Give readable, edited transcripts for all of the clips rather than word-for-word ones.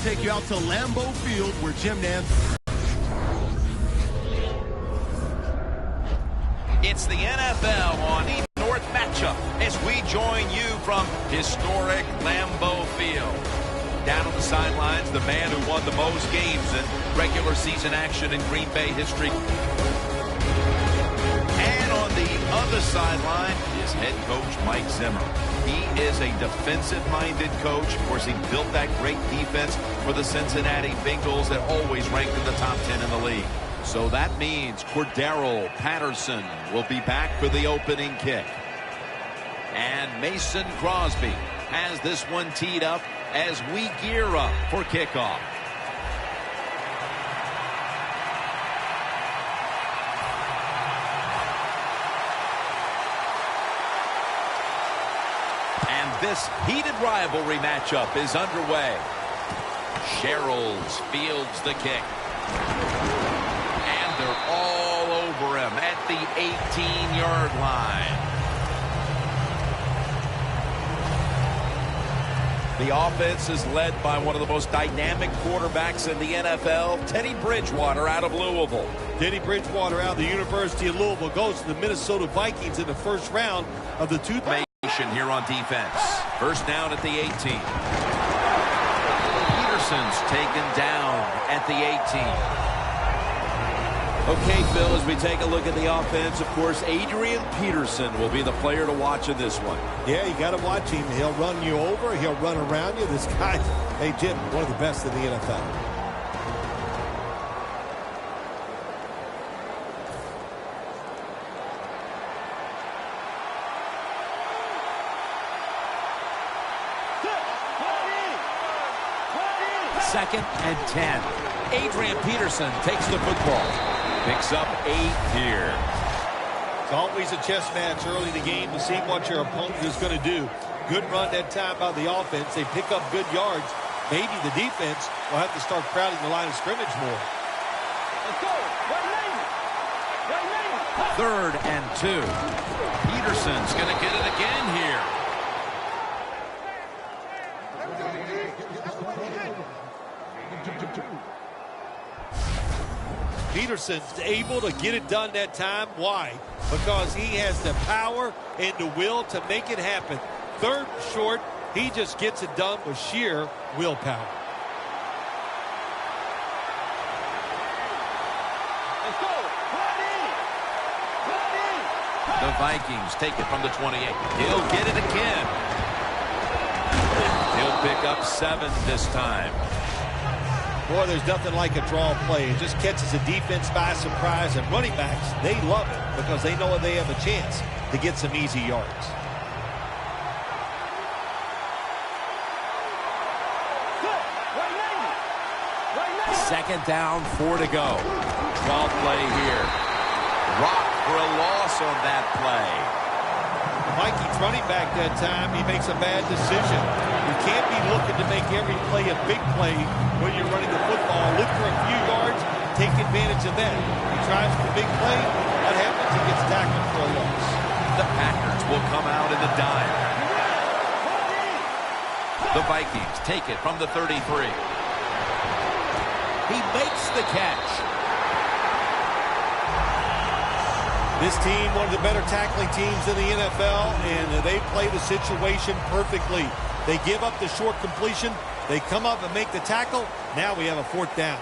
take you out to Lambeau Field where Jim Nantz. It's the NFL on East North matchup as we join you from historic Lambeau Field. Down on the sidelines, the man who won the most games in regular season action in Green Bay history. And on the other sideline is head coach Mike Zimmer. He is a defensive-minded coach. Of course, he built that great defense for the Cincinnati Bengals that always ranked in the top 10 in the league. So that means Cordero Patterson will be back for the opening kick. And Mason Crosby has this one teed up as we gear up for kickoff. And this heated rivalry matchup is underway. Sherrills fields the kick. And they're all over him at the 18-yard line. The offense is led by one of the most dynamic quarterbacks in the NFL, Teddy Bridgewater out of Louisville. Teddy Bridgewater out of the University of Louisville goes to the Minnesota Vikings in the first round of the 2000. Here on defense. First down at the 18. Peterson's taken down at the 18. Okay, Phil, as we take a look at the offense, of course, Adrian Peterson will be the player to watch in this one. Yeah, you got to watch him. He'll run you over. He'll run around you. This guy, hey, Jim, one of the best in the NFL. Second and 10. Adrian Peterson takes the football. Picks up 8 here. It's always a chess match early in the game to see what your opponent is going to do. Good run that time by the offense. They pick up good yards. Maybe the defense will have to start crowding the line of scrimmage more. Let's go. Third and 2. Peterson's going to get it again here. Peterson's able to get it done that time. Why? Because he has the power and the will to make it happen. Third and short, he just gets it done with sheer willpower. Let's go. The Vikings take it from the 28. He'll get it again. He'll pick up 7 this time. Boy, there's nothing like a draw play. It just catches the defense by surprise, and running backs, they love it because they know they have a chance to get some easy yards. Second down, 4 to go. 12 play here. Rock for a loss on that play. Vikings running back that time, he makes a bad decision. You can't be looking to make every play a big play when you're running the football. Look for a few yards, take advantage of that. He tries for the big play. What happens? He gets tackled for a loss. The Packers will come out in the dime. The Vikings take it from the 33. He makes the catch. This team, one of the better tackling teams in the NFL, and they play the situation perfectly. They give up the short completion. They come up and make the tackle. Now we have a 4th down.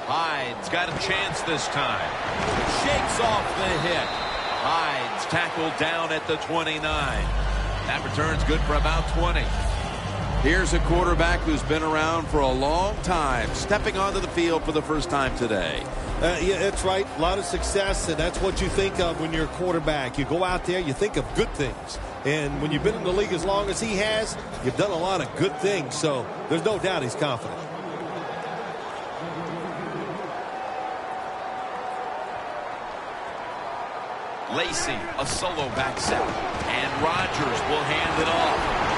Hyde's got a chance this time. Shakes off the hit. Hyde's tackled down at the 29. That return's good for about 20. Here's a quarterback who's been around for a long time, stepping onto the field for the first time today. Yeah, that's right. A lot of success, and that's what you think of when you're a quarterback. You go out there, you think of good things. And when you've been in the league as long as he has, you've done a lot of good things. So there's no doubt he's confident. Lacy, a solo back set. And Rodgers will hand it off.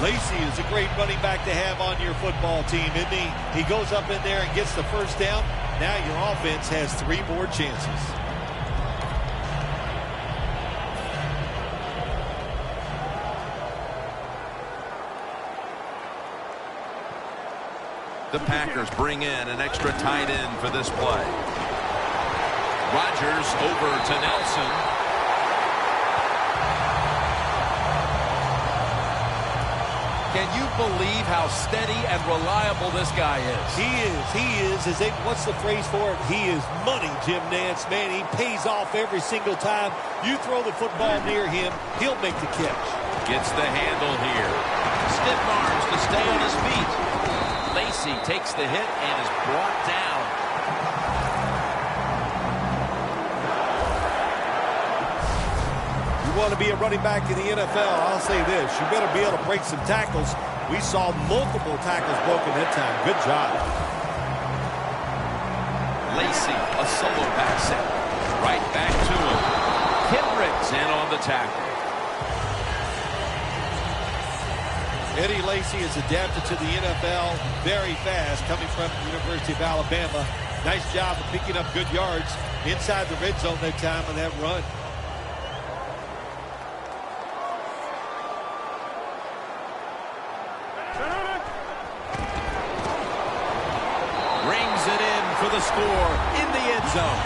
Lacy is a great running back to have on your football team, isn't he? He goes up in there and gets the first down. Now your offense has 3 more chances. The Packers bring in an extra tight end for this play. Rodgers over to Nelson. Can you believe how steady and reliable this guy is? He is. What's the phrase for it? He is money, Jim Nantz. Man, he pays off every single time. You throw the football near him, he'll make the catch. Gets the handle here. Stiff arms to stay on his feet. Lacy takes the hit and is brought down. You want to be a running back in the NFL, I'll say this. You better be able to break some tackles. We saw multiple tackles broken that time. Good job. Lacy, a solo back set. Right back to him. Kendricks in on the tackle. Eddie Lacy is adapted to the NFL very fast, coming from the University of Alabama. Nice job of picking up good yards inside the red zone that time on that run. Rings it in for the score in the end zone.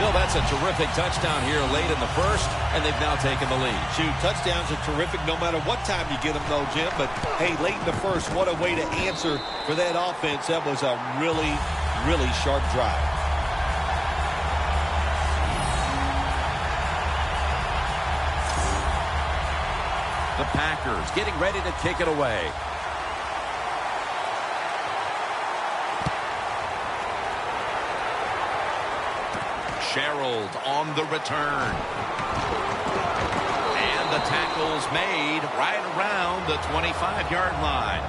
Bill, that's a terrific touchdown here late in the first, and they've now taken the lead. Shoot, touchdowns are terrific no matter what time you get them, though, Jim. But, hey, late in the first, what a way to answer for that offense. That was a really, really sharp drive. The Packers getting ready to kick it away. Sherald on the return. And the tackle's made right around the 25-yard line.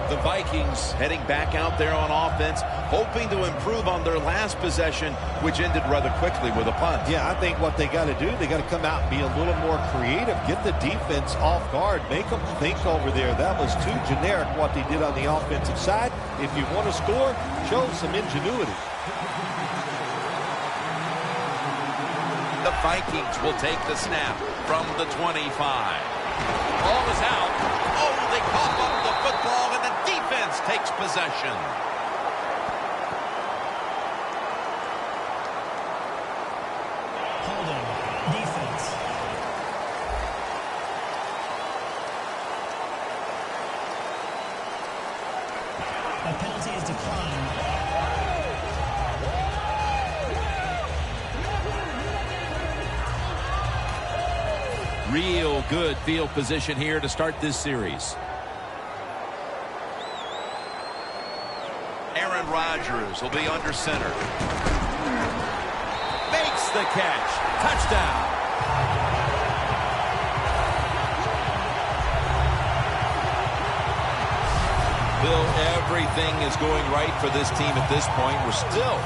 The Vikings heading back out there on offense, hoping to improve on their last possession, which ended rather quickly with a punt. Yeah, I think what they got to do, they got to come out and be a little more creative, get the defense off guard, make them think over there. That was too generic what they did on the offensive side. If you want to score, show some ingenuity. The Vikings will take the snap from the 25. Ball is out. Oh, they cough up the football, and the defense takes possession. Holding. Defense. A penalty is declined. Real good field position here to start this series. Aaron Rodgers will be under center. Makes the catch. Touchdown. Bill, everything is going right for this team at this point. We're still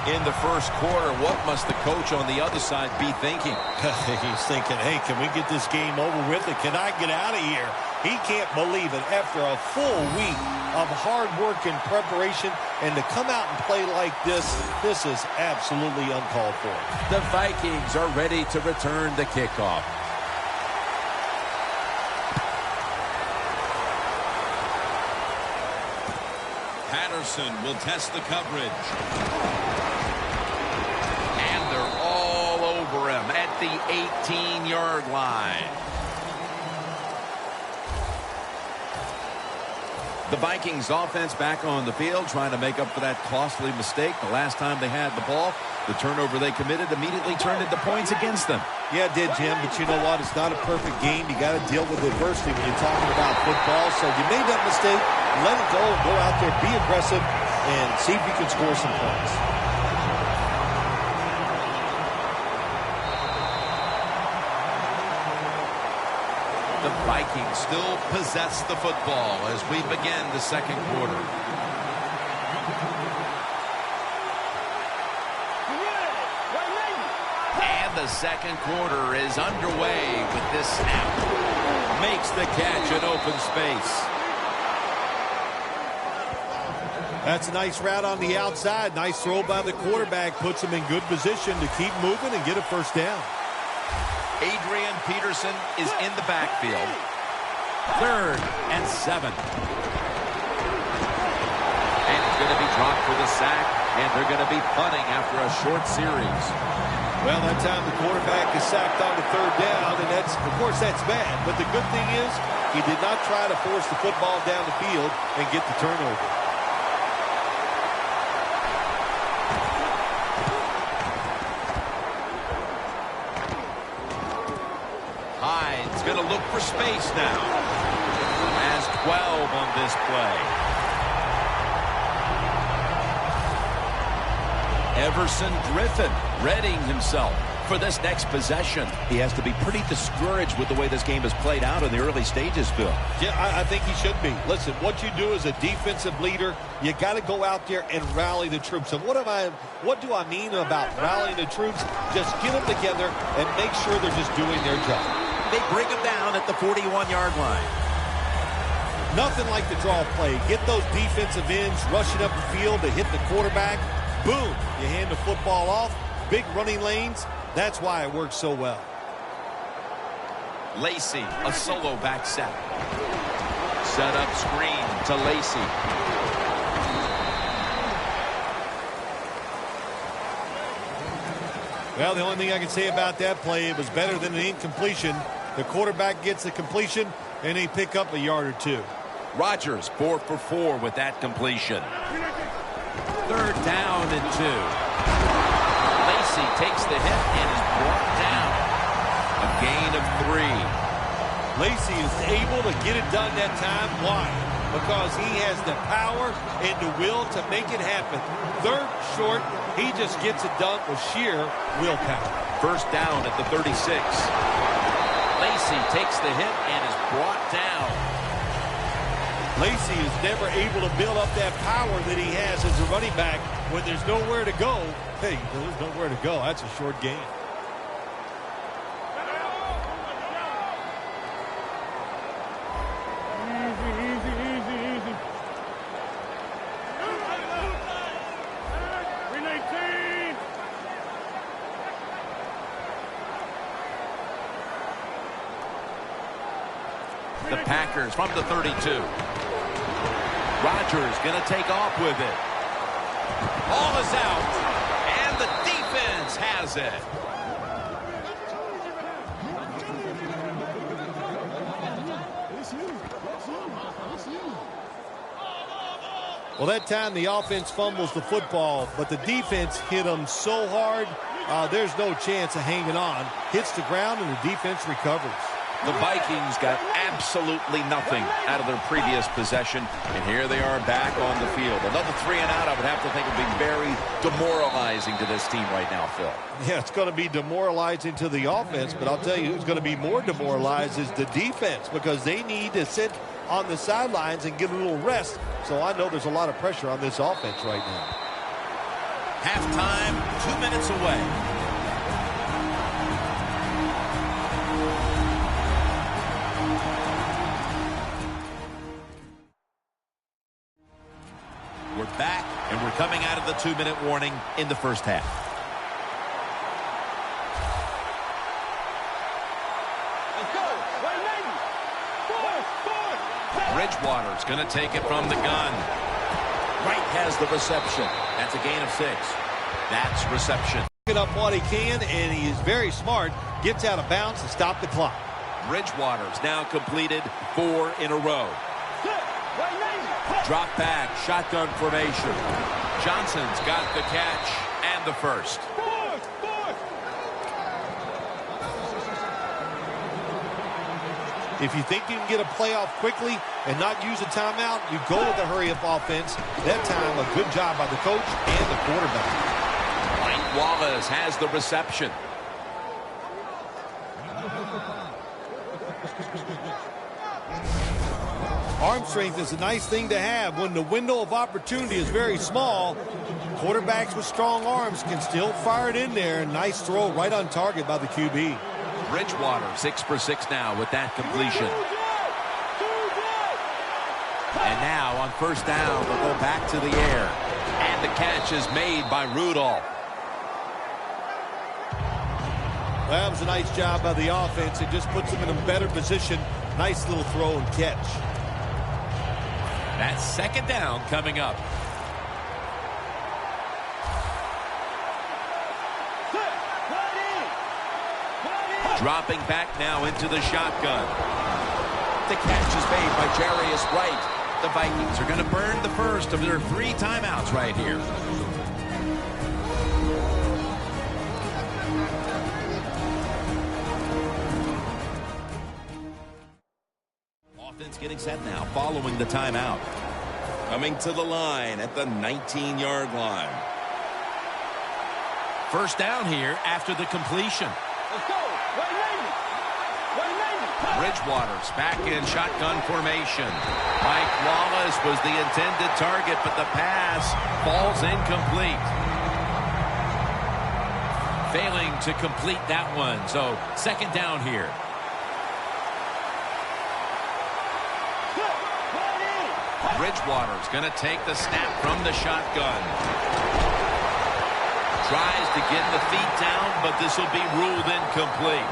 in the first quarter. What must the coach on the other side be thinking? He's thinking, hey, can we get this game over with and can I get out of here? He can't believe it. After a full week of hard work and preparation, and to come out and play like this is absolutely uncalled for. The Vikings are ready to return the kickoff. Patterson will test the coverage. And they're all over him at the 18-yard line. The Vikings offense back on the field trying to make up for that costly mistake. The last time they had the ball, the turnover they committed immediately turned into points against them. Yeah, it did, Jim, but you know what? It's not a perfect game. You got to deal with adversity when you're talking about football. So you made that mistake, let it go, go out there, be aggressive, and see if you can score some points. The Vikings still possess the football as we begin the second quarter. And the second quarter is underway with this snap. Makes the catch in open space. That's a nice route on the outside. Nice throw by the quarterback. Puts him in good position to keep moving and get a first down. Adrian Peterson is in the backfield. 3rd and 7. And he's going to be dropped for the sack, and they're going to be punting after a short series. Well, that time the quarterback is sacked on the 3rd down, and that's, of course, that's bad. But the good thing is he did not try to force the football down the field and get the turnover. Hyde's going to look for space now. Has 12 on this play. Everson Griffin readying himself for this next possession. He has to be pretty discouraged with the way this game has played out in the early stages, Bill. Yeah, I think he should be. Listen, what you do as a defensive leader, you got to go out there and rally the troops. And what do I mean about rallying the troops? Just get them together and make sure they're just doing their job. They bring him down at the 41-yard line. Nothing like the draw play. Get those defensive ends rushing up the field to hit the quarterback. Boom, you hand the football off. Big running lanes. That's why it works so well. Lacey, a solo back set. Set up screen to Lacey. Well, the only thing I can say about that play, it was better than an incompletion. The quarterback gets the completion, and they pick up a yard or two. Rodgers 4 for 4 with that completion. 3rd down and 2. Lacey takes the hit and is brought down. A gain of 3. Lacey is able to get it done that time. Why? Because he has the power and the will to make it happen. 3rd short, he just gets it done with sheer willpower. 1st down at the 36. Lacey takes the hit and is brought down. Lacey is never able to build up that power that he has as a running back. When there's nowhere to go, hey, there's nowhere to go. That's a short game. The Packers from the 32. Rodgers going to take off with it. Ball is out, and the defense has it. Well, that time the offense fumbles the football, but the defense hit them so hard, there's no chance of hanging on. Hits the ground, and the defense recovers. The Vikings got absolutely nothing out of their previous possession, and here they are back on the field. Another 3 and out, I would have to think, would be very demoralizing to this team right now, Phil. Yeah, it's going to be demoralizing to the offense, but I'll tell you who's going to be more demoralized is the defense, because they need to sit on the sidelines and get a little rest. So I know there's a lot of pressure on this offense right now. Halftime, 2 minutes away. We're back, and we're coming out of the 2-minute warning in the first half. Bridgewater's going to take it from the gun. Wright has the reception. That's a gain of 6. That's reception. Get up what he can, and he is very smart. Gets out of bounds to stop the clock. Bridgewater's now completed 4 in a row. Drop back, shotgun formation. Johnson's got the catch and the first. If you think you can get a playoff quickly and not use a timeout, you go with the hurry-up offense. That time, a good job by the coach and the quarterback. Mike Wallace has the reception. Arm strength is a nice thing to have when the window of opportunity is very small. Quarterbacks with strong arms can still fire it in there. Nice throw right on target by the QB. Bridgewater 6 for 6 now with that completion. And now on first down, they'll go back to the air. And the catch is made by Rudolph. That was a nice job by the offense. It just puts them in a better position. Nice little throw and catch. That's second down coming up. Dropping back now into the shotgun. The catch is made by Jarius Wright. The Vikings are going to burn the first of their 3 timeouts right here. Offense getting set now following the timeout. Coming to the line at the 19-yard line. First down here after the completion. Let's go. 190. Bridgewater's back in shotgun formation. Mike Wallace was the intended target, but the pass falls incomplete. Failing to complete that one, so second down here. Bridgewater's going to take the snap from the shotgun. Tries to get the feet down, but this will be ruled incomplete.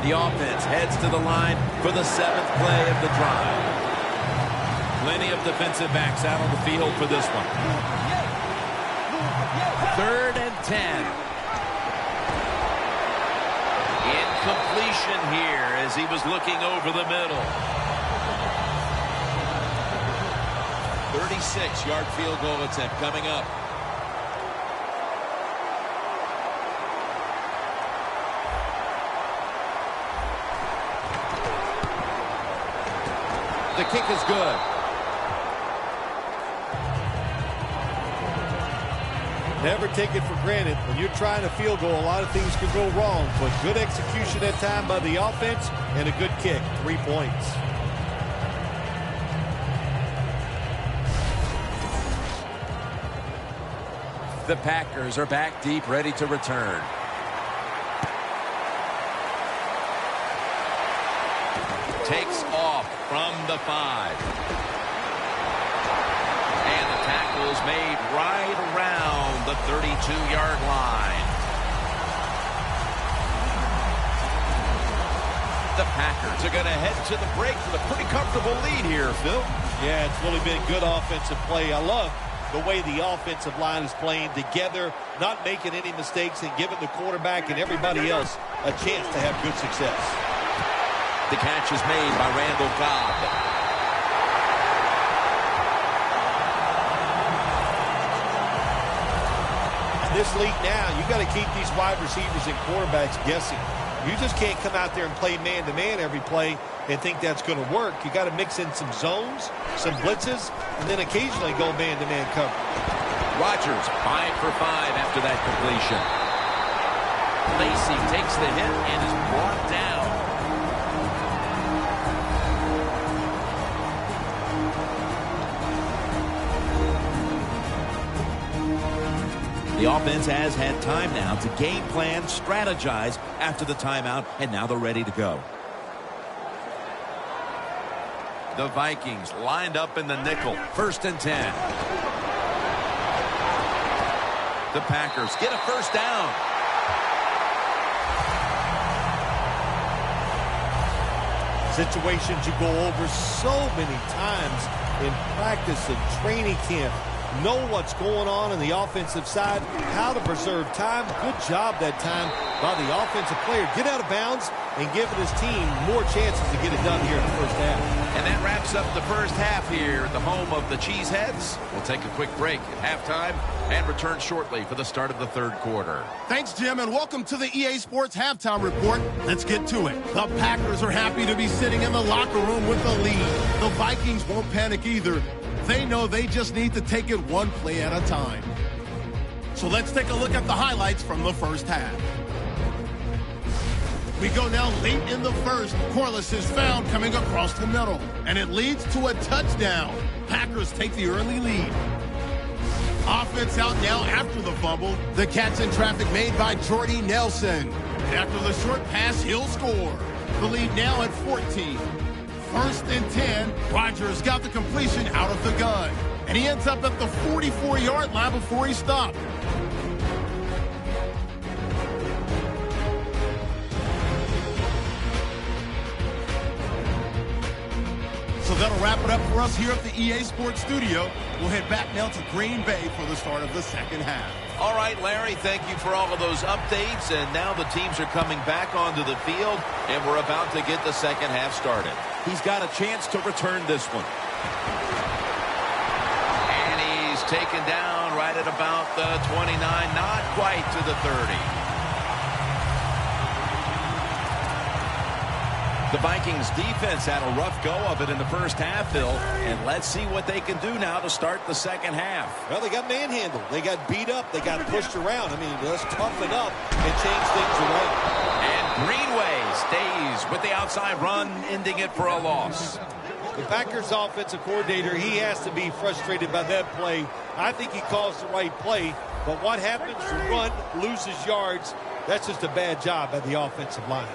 The offense heads to the line for the 7th play of the drive. Plenty of defensive backs out on the field for this one. 3rd and 10. Incompletion here as he was looking over the middle. 36-yard field goal attempt coming up. The kick is good. Never take it for granted. When you're trying a field goal, a lot of things can go wrong. But good execution that time by the offense and a good kick. 3 points. The Packers are back deep, ready to return. Takes off from the 5. And the tackle is made right around the 32-yard line. The Packers are going to head to the break with a pretty comfortable lead here, Phil. Yeah, it's really been good offensive play. I love the way the offensive line is playing together, not making any mistakes and giving the quarterback and everybody else a chance to have good success. The catch is made by Randall Cobb. This league now, you got to keep these wide receivers and quarterbacks guessing. You just can't come out there and play man-to-man every play and think that's going to work. You got to mix in some zones, some blitzes, and then occasionally go man-to-man cover. Rodgers 5 for 5 after that completion. Lacey takes the hit and is brought down. The offense has had time now to game plan, strategize after the timeout, and now they're ready to go. The Vikings lined up in the nickel. 1st and 10. The Packers get a first down. Situations you go over so many times in practice and training camp. Know what's going on the offensive side, how to preserve time. Good job that time by the offensive player. Get out of bounds and giving his team more chances to get it done here in the first half. And that wraps up the first half here at the home of the Cheeseheads. We'll take a quick break at halftime and return shortly for the start of the 3rd quarter. Thanks, Jim, and welcome to the EA Sports Halftime Report. Let's get to it. The Packers are happy to be sitting in the locker room with the lead. The Vikings won't panic either. They know they just need to take it one play at a time. So let's take a look at the highlights from the first half. We go now late in the first. Corliss is found coming across the middle, and it leads to a touchdown. Packers take the early lead. Offense out now after the fumble. The catch in traffic made by Jordy Nelson. And after the short pass, he'll score. The lead now at 14. First and 10. Rodgers got the completion out of the gun. And he ends up at the 44-yard line before he stopped. So that'll wrap it up for us here at the EA Sports Studio. We'll head back now to Green Bay for the start of the second half. All right, Larry, thank you for all of those updates. And now the teams are coming back onto the field, and we're about to get the second half started. He's got a chance to return this one. And he's taken down right at about the 29, not quite to the 30. The Vikings defense had a rough go of it in the first half, Phil, and let's see what they can do now to start the second half. Well, they got manhandled. They got beat up. They got pushed around. I mean, let's toughen up and change things around. And Greenway stays with the outside run, ending it for a loss. The Packers offensive coordinator, he has to be frustrated by that play. I think he calls the right play, but what happens? The run loses yards. That's just a bad job by the offensive line.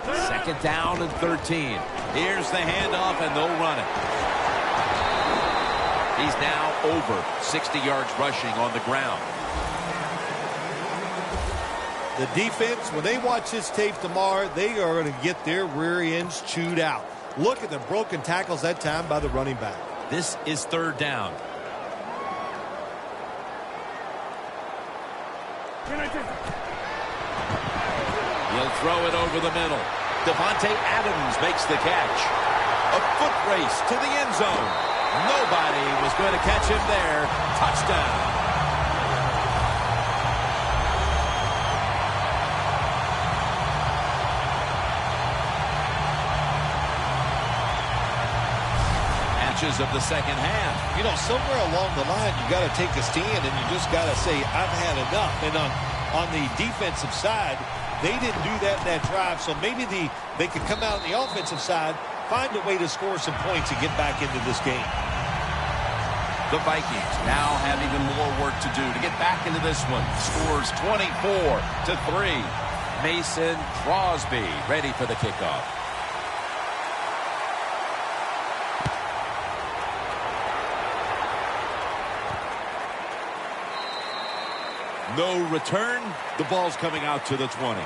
Second down and 13. Here's the handoff, and they'll run it. He's now over 60 yards rushing on the ground. The defense, when they watch this tape tomorrow, they are going to get their rear ends chewed out. Look at the broken tackles that time by the running back. This is third down. He'll throw it over the middle. Devontae Adams makes the catch. A foot race to the end zone. Nobody was going to catch him there. Touchdown. Matches of the second half. You know, somewhere along the line, you got to take a stand and you just got to say, I've had enough. And on the defensive side, they didn't do that in that drive, so maybe they could come out on the offensive side, find a way to score some points and get back into this game. The Vikings now have even more work to do to get back into this one. Scores 24-3. Mason Crosby ready for the kickoff. No return. The ball's coming out to the 20.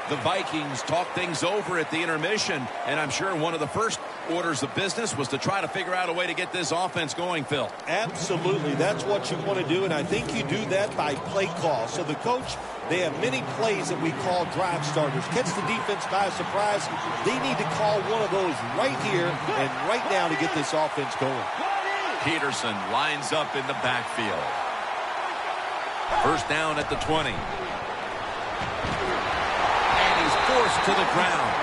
The Vikings talk things over at the intermission, and I'm sure one of the first orders of business was to try to figure out a way to get this offense going, Phil. Absolutely. That's what you want to do, and I think you do that by play call. So the coach, they have many plays that we call drive starters. Catch the defense by surprise. They need to call one of those right here and right now to get this offense going. Peterson lines up in the backfield. First down at the 20. And he's forced to the ground.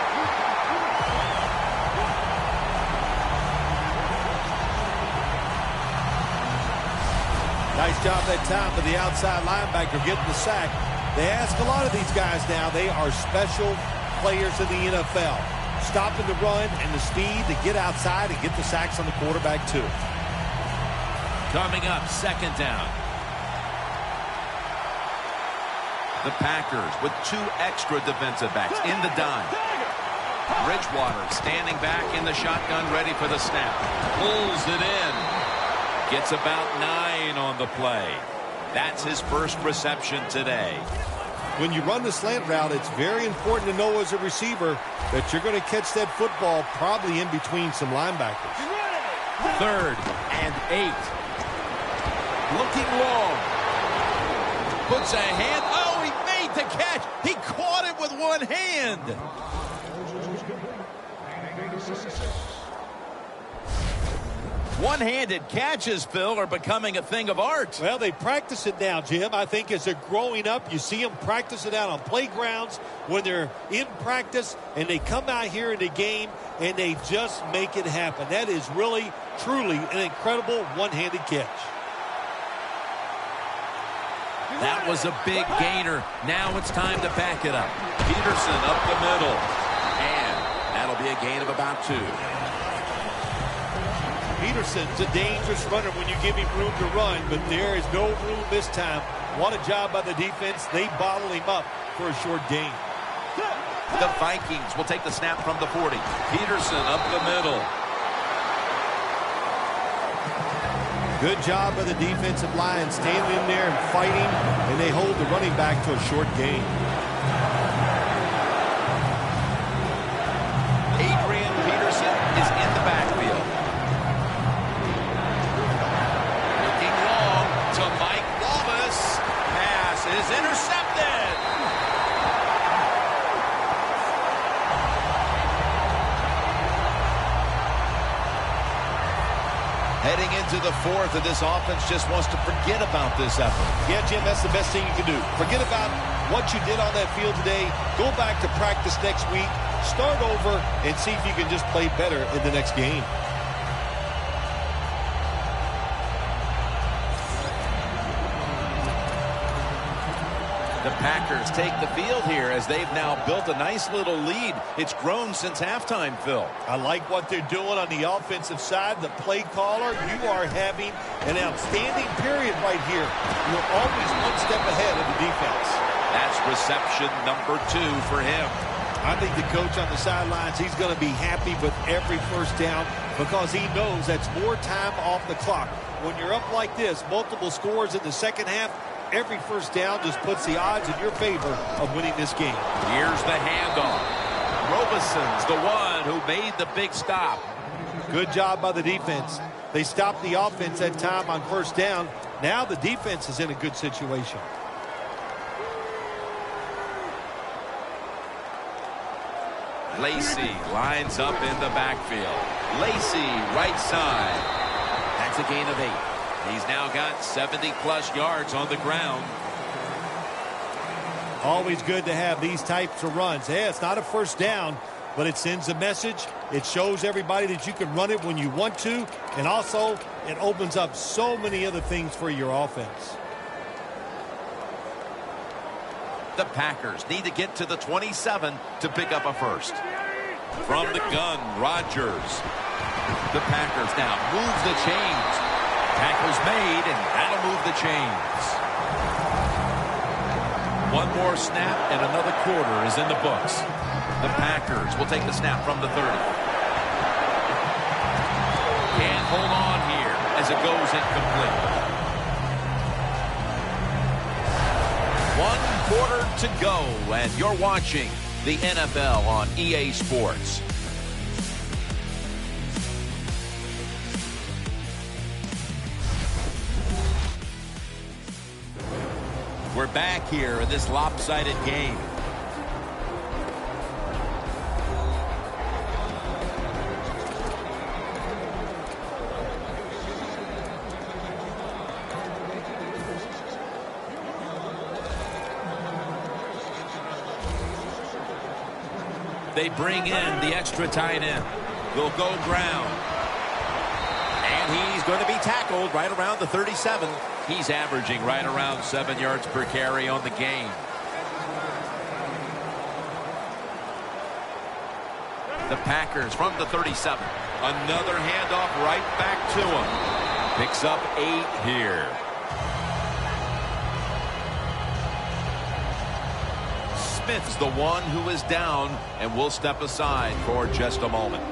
Nice job that time for the outside linebacker getting the sack. They ask a lot of these guys now. They are special players in the NFL. Stopping the run and the speed to get outside and get the sacks on the quarterback too. Coming up, second down. The Packers with two extra defensive backs in the dime. Bridgewater standing back in the shotgun, ready for the snap. Pulls it in. Gets about 9 on the play. That's his first reception today. When you run the slant route, it's very important to know as a receiver that you're going to catch that football probably in between some linebackers. Third and 8. Looking long. Puts a hand. Oh, he made the catch. He caught it with one hand. One-handed catches, Phil, are becoming a thing of art. Well, they practice it now, Jim. I think as they're growing up, you see them practice it out on playgrounds when they're in practice, and they come out here in the game, and they just make it happen. That is really, truly an incredible one-handed catch. That was a big gainer. Now it's time to back it up. Peterson up the middle. And that'll be a gain of about 2. Peterson's a dangerous runner when you give him room to run, but there is no room this time. What a job by the defense. They bottle him up for a short gain. The Vikings will take the snap from the 40. Peterson up the middle. Good job by the defensive line, standing in there and fighting, and they hold the running back to a short gain. Adrian Peterson is in the backfield. Looking long to Mike Wallace. Pass is intercepted. Heading into the 4th, and this offense just wants to forget about this effort. Yeah, Jim, that's the best thing you can do. Forget about what you did on that field today. Go back to practice next week. Start over and see if you can just play better in the next game. The Packers take the field here as they've now built a nice little lead. It's grown since halftime, Phil. I like what they're doing on the offensive side. The play caller, you are having an outstanding period right here. You're always one step ahead of the defense. That's reception number 2 for him. I think the coach on the sidelines, he's going to be happy with every first down because he knows that's more time off the clock. When you're up like this, multiple scores in the second half, every first down just puts the odds in your favor of winning this game. Here's the handoff. Robison's the one who made the big stop. Good job by the defense. They stopped the offense that time on first down. Now the defense is in a good situation. Lacy lines up in the backfield. Lacy, right side. That's a gain of 8. He's now got 70-plus yards on the ground. Always good to have these types of runs. Yeah, it's not a first down, but it sends a message. It shows everybody that you can run it when you want to, and also it opens up so many other things for your offense. The Packers need to get to the 27 to pick up a first. From the gun, Rodgers. The Packers now move the chains. Tackle's made, and that'll move the chains. One more snap, and another quarter is in the books. The Packers will take the snap from the 30. Can't hold on here as it goes incomplete. 1 quarter to go, and you're watching the NFL on EA Sports. We're back here in this lopsided game. They bring in the extra tight end. They'll go ground. And he's going to be tackled right around the 37. He's averaging right around 7 yards per carry on the game. The Packers from the 37. Another handoff right back to him. Picks up 8 here. Smith's the one who is down, and will step aside for just a moment.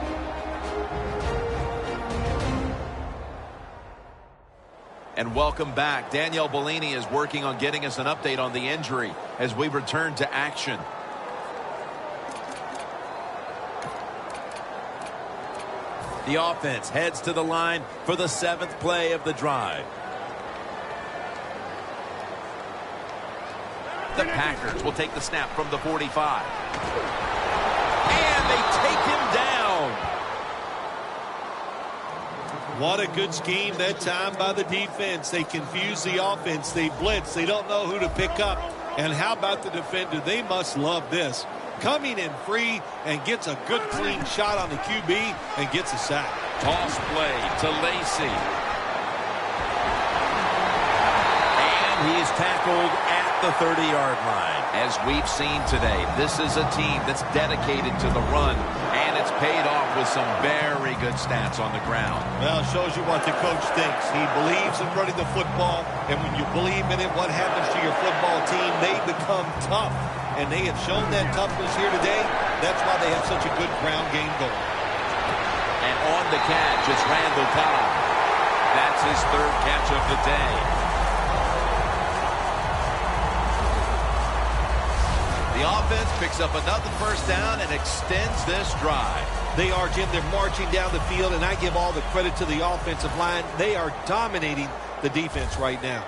And welcome back. Danielle Bellini is working on getting us an update on the injury as we return to action. The offense heads to the line for the 7th play of the drive. The Packers will take the snap from the 45. And they take him down. What a good scheme that time by the defense. They confuse the offense. They blitz. They don't know who to pick up. And how about the defender? They must love this. Coming in free and gets a good clean shot on the QB and gets a sack. Toss play to Lacey. And he is tackled at the 30-yard line. As we've seen today, this is a team that's dedicated to the run, and it's paid off with some very good stats on the ground. Well, it shows you what the coach thinks. He believes in running the football, and when you believe in it, what happens to your football team? They become tough, and they have shown that toughness here today. That's why they have such a good ground game going. And on the catch, it's Randall Cobb. That's his third catch of the day. The offense picks up another first down and extends this drive. They are, Jim. They're marching down the field, and I give all the credit to the offensive line. They are dominating the defense right now.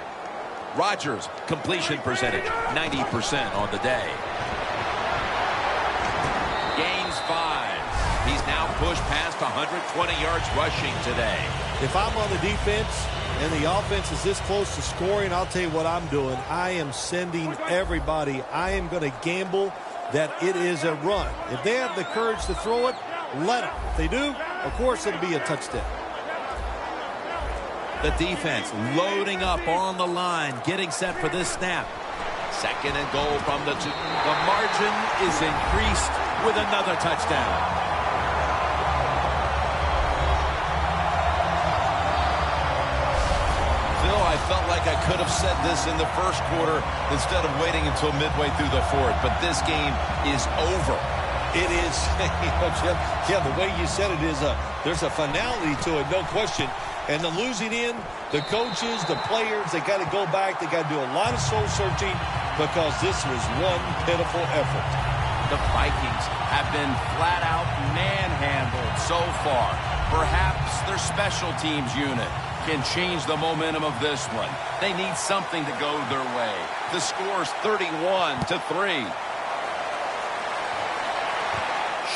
Rodgers, completion percentage, 90% on the day. Gains 5. He's now pushed past 120 yards rushing today. If I'm on the defense and the offense is this close to scoring, I'll tell you what I'm doing. I am sending everybody. I am going to gamble that it is a run. If they have the courage to throw it, let them. If they do, of course it'll be a touchdown. The defense loading up on the line, getting set for this snap. Second and goal from the 2. The margin is increased with another touchdown. I felt like I could have said this in the first quarter instead of waiting until midway through the fourth, but this game is over. It is, Jim, the way you said it is, there's a finality to it, no question. And the losing in, the coaches, the players, they got to go back. They got to do a lot of soul searching because this was one pitiful effort. The Vikings have been flat out manhandled so far. Perhaps their special teams unit can change the momentum of this one. They need something to go their way. The score's 31-3.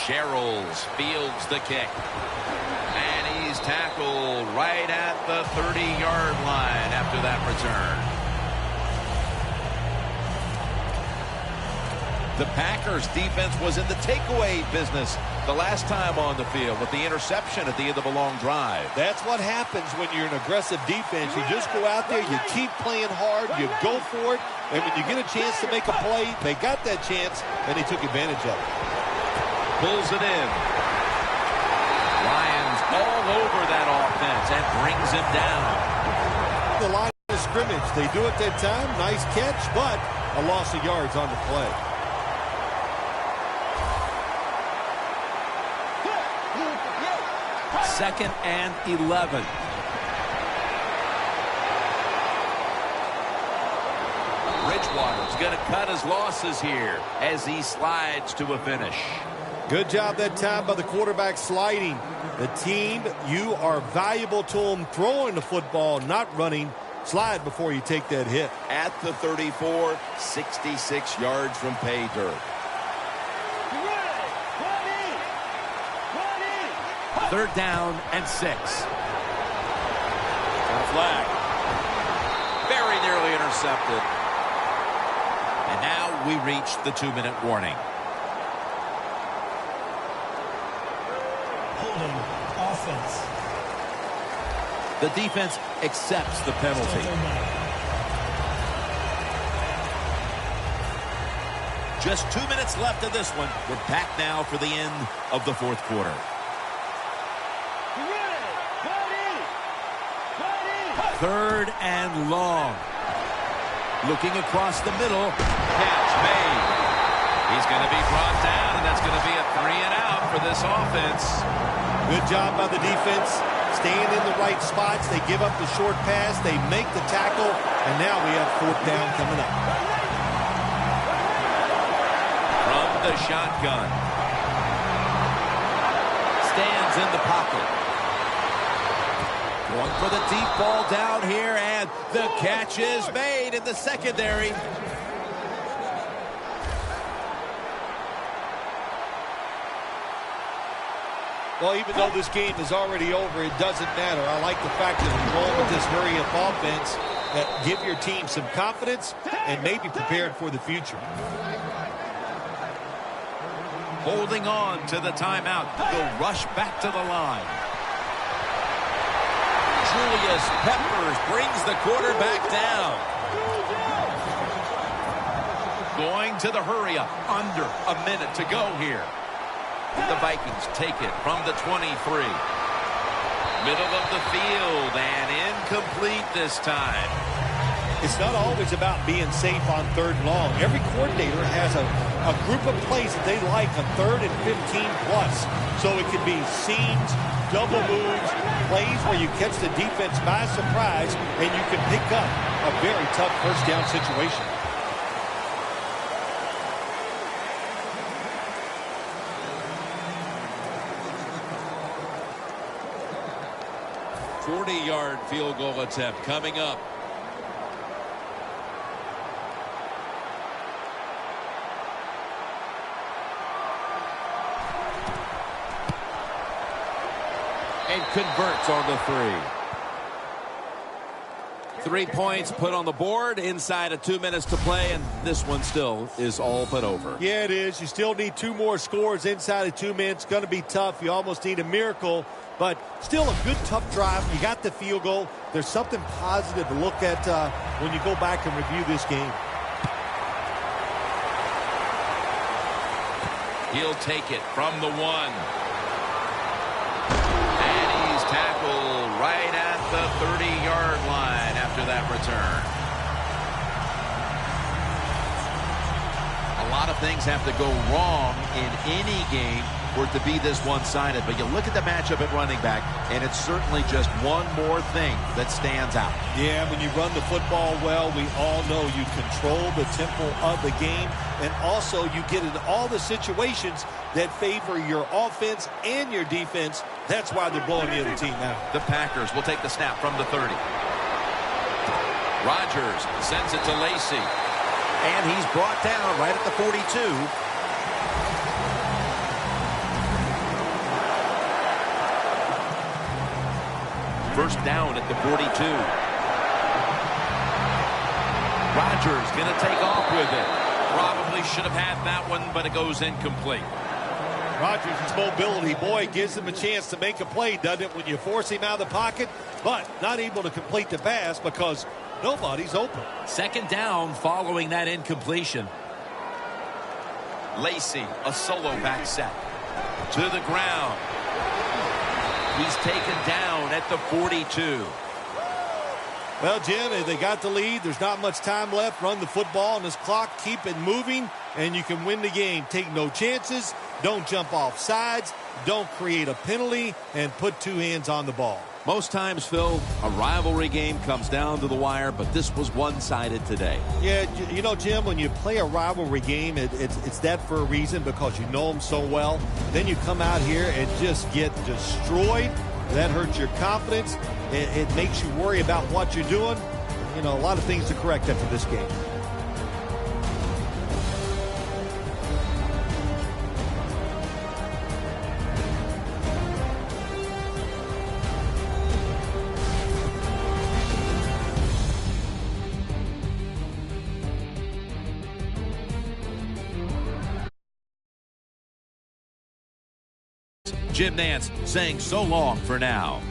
Sherrills fields the kick. And he's tackled right at the 30-yard line after that return. The Packers defense was in the takeaway business the last time on the field with the interception at the end of a long drive. That's what happens when you're an aggressive defense. You just go out there, you keep playing hard, you go for it, and when you get a chance to make a play, they got that chance, and they took advantage of it. Pulls it in. Lions all over that offense and brings him down. The line of scrimmage, they do it that time. Nice catch, but a loss of yards on the play. Second and 11. Bridgewater's going to cut his losses here as he slides to a finish. Good job that time by the quarterback sliding. The team, you are valuable to them throwing the football, not running. Slide before you take that hit. At the 34, 66 yards from pay dirt. Third down and 6. A flag. Very nearly intercepted. And now we reach the 2-minute warning. Holding offense. The defense accepts the penalty. Just 2 minutes left of this one. We're back now for the end of the fourth quarter. Third and long. Looking across the middle. Catch made. He's going to be brought down, and that's going to be a 3-and-out for this offense. Good job by the defense. Staying in the right spots. They give up the short pass. They make the tackle. And now we have fourth down coming up. From the shotgun. Stands in the pocket. Going for the deep ball down here, and the catch is made in the secondary. Well, even though this game is already over, it doesn't matter. I like the fact that we roll with this hurry-up offense that give your team some confidence and maybe prepared for the future. Holding on to the timeout. They'll rush back to the line. Julius Peppers brings the quarterback down. Going to the hurry-up. Under a minute to go here. The Vikings take it from the 23. Middle of the field and incomplete this time. It's not always about being safe on 3rd and long. Every coordinator has a group of plays that they like on 3rd and 15 plus. So it could be seams, double moves, plays where you catch the defense by surprise and you can pick up a very tough first down situation. A 40-yard field goal attempt coming up. And converts on the 3. 3 points put on the board inside of 2 minutes to play, and this one still is all but over. Yeah, it is. You still need 2 more scores inside of 2 minutes. Going to be tough. You almost need a miracle, but still a good, tough drive. You got the field goal. There's something positive to look at when you go back and review this game. He'll take it from the 1. Tackle right at the 30-yard line after that return. A lot of things have to go wrong in any game for it to be this one-sided. But you look at the matchup at running back, and it's certainly just one more thing that stands out. Yeah, when you run the football well, we all know you control the tempo of the game, and also you get into all the situations that favor your offense and your defense. That's why they're blowing the other team out. The Packers will take the snap from the 30. Rodgers sends it to Lacy. And he's brought down right at the 42. First down at the 42. Rodgers going to take off with it. Probably should have had that one, but it goes incomplete. Rodgers' mobility, boy, gives him a chance to make a play, doesn't it, when you force him out of the pocket, but not able to complete the pass because nobody's open. Second down following that incompletion. Lacy, a solo back set. To the ground. He's taken down at the 42. Well, Jim, if they got the lead, there's not much time left. Run the football on this clock, keep it moving, and you can win the game. Take no chances, don't jump off sides, don't create a penalty, and put 2 hands on the ball. Most times, Phil, a rivalry game comes down to the wire, but this was one-sided today. Yeah, you know, Jim, when you play a rivalry game, it's that for a reason because you know them so well. Then you come out here and just get destroyed. That hurts your confidence. It makes you worry about what you're doing. You know, a lot of things to correct after this game. Jim Nantz saying so long for now.